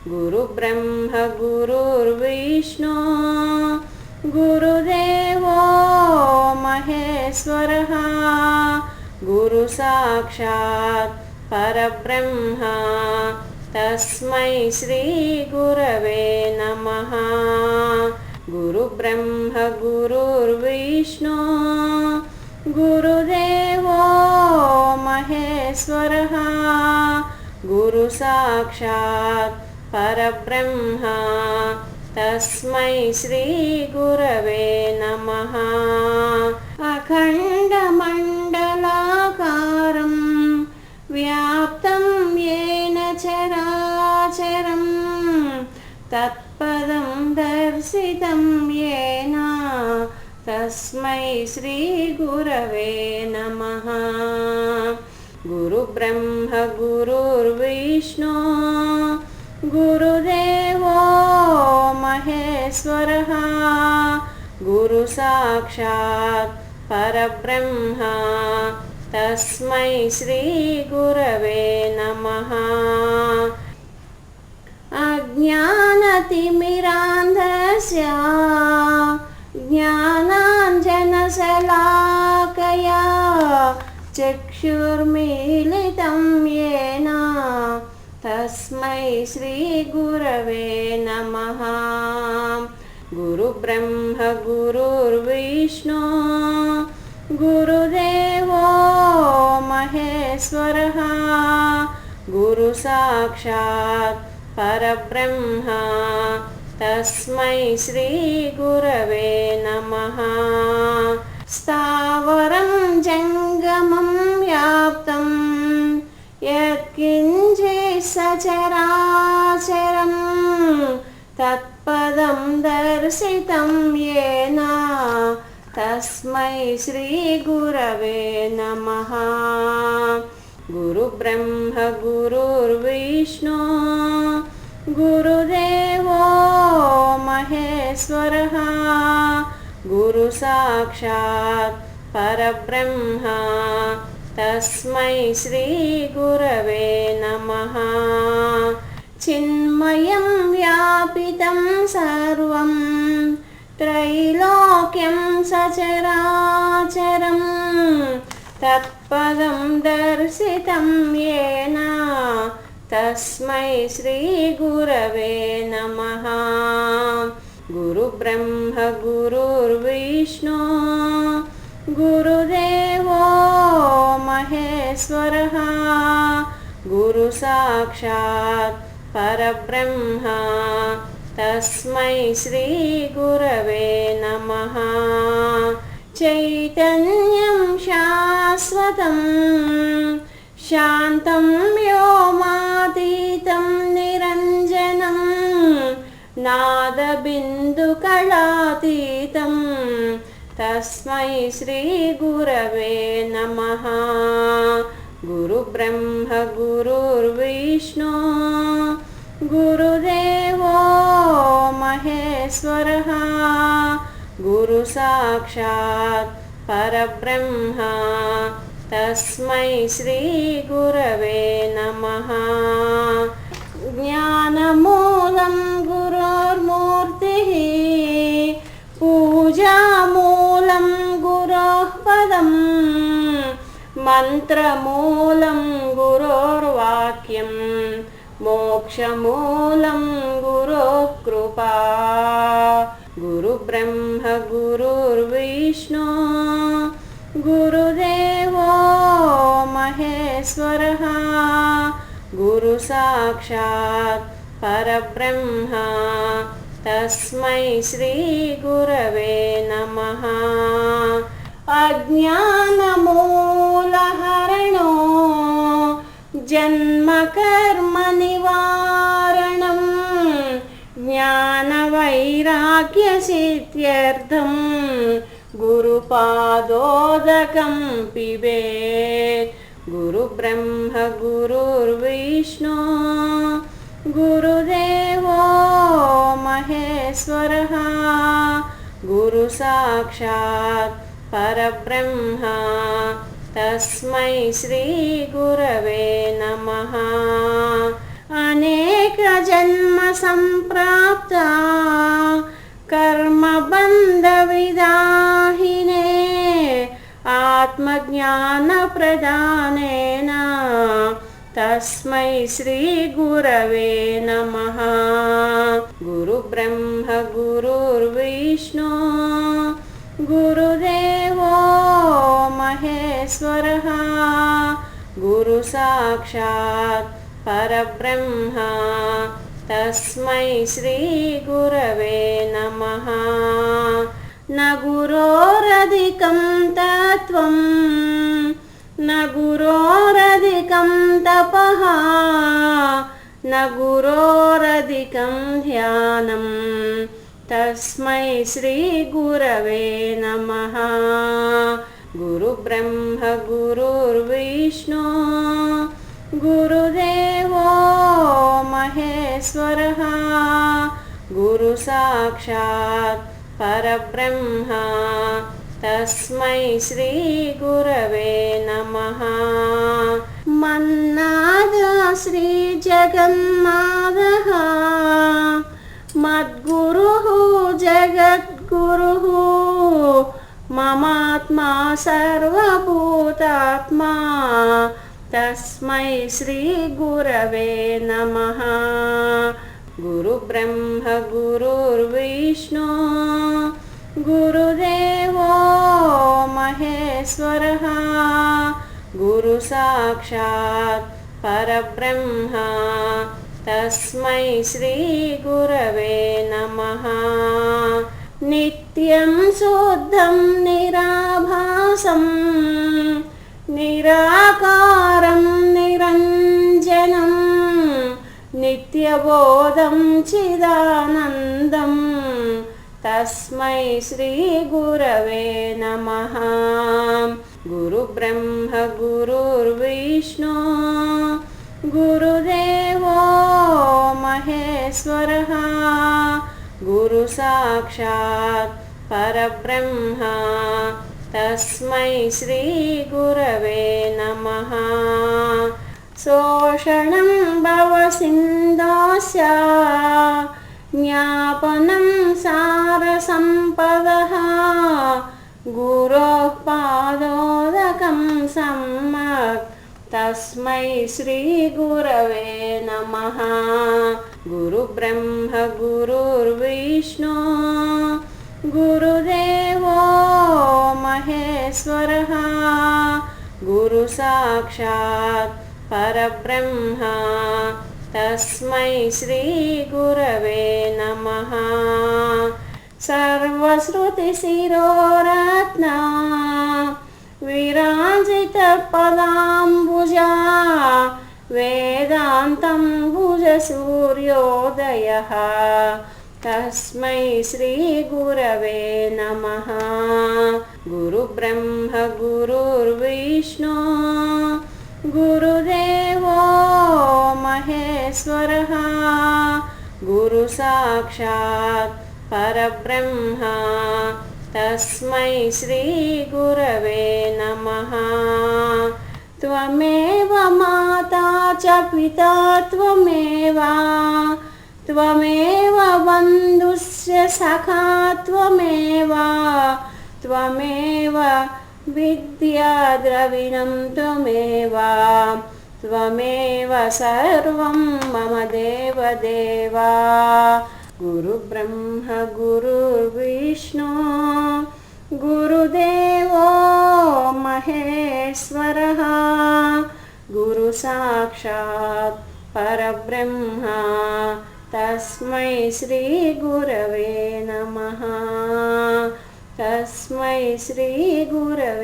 गुरुब्रह्म गुरुर्विष्णु गुरुदेवो महेश्वरः गुरुसाक्षात् परब्रह्म तस्मै श्रीगुरवे नमः। गुरुब्रह्म गुरुर्विष्णु गुरुदेवो महेश्वरः गुरुसाक्षात् परब्रह्म तस्मै श्रीगुरवे नमः। अखण्डमण्डलाकारं व्याप्तं येन चराचरं तत्पदं दर्शितं येन तस्मै श्रीगुरवे नमः। गुरुब्रह्म गुरुर्विष्णु गुरुदेवो महेश्वरः गुरुसाक्षात् परब्रह्म तस्मै श्रीगुरवे नमः। अज्ञानतिमिरान्धस्य ज्ञानाञ्जनशलाकया चक्षुर्मीलितं येन तस्मै श्रीगुरवे नमः। गुरुब्रह्म गुरुर्विष्णु गुरुदेवो महेश्वरः गुरुसाक्षात् परब्रह्म तस्मै श्रीगुरवे नमः। स्थावरं जङ्गमं व्याप्तं यत्किञ्चित् सचराचरं तत्पदं दर्शितं येन तस्मै श्रीगुरवे नमः। गुरुब्रह्म गुरुर्विष्णु गुरुदेवो महेश्वरः गुरुसाक्षात् परब्रह्म तस्मै श्रीगुरवे नमः। चिन्मयं व्यापितं सर्वं त्रैलोक्यं सचराचरं तत्पदं दर्शितं येन तस्मै श्रीगुरवे नमः। गुरुब्रह्म गुरुर्विष्णु गुरुदेवो महेश्वरः गुरुसाक्षात् परब्रह्म तस्मै श्रीगुरवे नमः। चैतन्यं शाश्वतं शान्तं व्योमातीतं निरञ्जनं नादबिन्दुकलातीतं तस्मै श्रीगुरवे नमः। गुरुब्रह्म गुरुर्विष्णु गुरुदेवो महेश्वरः गुरुसाक्षात् परब्रह्म तस्मै श्रीगुरवे नमः। ज्ञानमूलं गुरोर्मूर्तिः पूजामूलं गुरोः पदं मन्त्रमूलं गुरोर्वाक्यं मोक्षमूलं गुरोः कृपा। गुरुब्रह्म गुरुर्विष्णु गुरुदेवो महेश्वरः गुरुसाक्षात् परब्रह्म तस्मै श्रीगुरवे नमः। अज्ञानमूलहरणो जन्मकर्मनिवारणं ज्ञानवैराग्यसिद्ध्यर्थं गुरुपादोदकं पिबेत्। गुरुब्रह्म गुरुर्विष्णु गुरुदेवो महेश्वरः गुरुसाक्षात् परब्रह्म तस्मै श्रीगुरवे नमः। अनेकजन्मसंचितेन जन्म सम्प्राप्ता कर्मबन्धविदाहिने आत्मज्ञानप्रदानेन तस्मै श्रीगुरवे नमः। गुरुब्रह्म गुरुर्विष्णु गुरुदेवो महेश्वरः गुरुसाक्षात् परब्रह्म तस्मै श्रीगुरवे नमः। न गुरोरधिकं तत्त्वं न गुरोरधिकं तपः न गुरोरधिकं ध्यानं तस्मै श्रीगुरवे नमः। गुरुब्रह्म गुरुर्विष्णु गुरुदेवो महेश्वरः गुरुसाक्षात् परब्रह्म तस्मै श्रीगुरवे नमः। मन्नाथः श्रीजगन्नाथः मद्गुरुः जगद्गुरुः ममात्मा सर्वभूतात्मा तस्मै श्रीगुरवे नमः। गुरुब्रह्म गुरुर्विष्णु गुरुदेवो महेश्वरः गुरुसाक्षात् परब्रह्म तस्मै श्रीगुरवे नमः। नित्यं शुद्धं निराभासं निराकारं निरञ्जनं नित्यबोधं चिदानन्दं तस्मै श्रीगुरवे नमः। गुरुब्रह्म गुरुर्विष्णु गुरुदेवो महेश्वरः गुरुसाक्षात् परब्रह्म तस्मै श्रीगुरवे नमः। शोषणं भवसिन्धोस्य ज्ञापनं सारसम्पदः गुरोः पादोदकं सम्यक् तस्मै श्रीगुरवे नमः। गुरुब्रह्म गुरुर्विष्णु गुरुदेवो महेश्वरः गुरुसाक्षात् परब्रह्म तस्मै श्रीगुरवे नमः। सर्वश्रुतिशिरोरत्ना विराजितपदाम्बुजा वेदान्तं भुजसूर्योदयः तस्मै श्रीगुरवे नमः। गुरुब्रह्म गुरुर्विष्णु गुरुदेवो महेश्वरः गुरुसाक्षात् परब्रह्म तस्मै श्रीगुरवे नमः। त्वमेव माता च पिता त्वमेव त्वमेव बन्धुश्च सखा त्वमेव त्वमेव विद्या द्रविणं त्वमेव त्वमेव सर्वं मम देवदेव। गुरुब्रह्म गुरुर्विष्णु गुरुदेवो महेश्वरः गुरुसाक्षात् परब्रह्म तस्मै श्रीगुरवे नमः। तस्मै श्रीगुरवे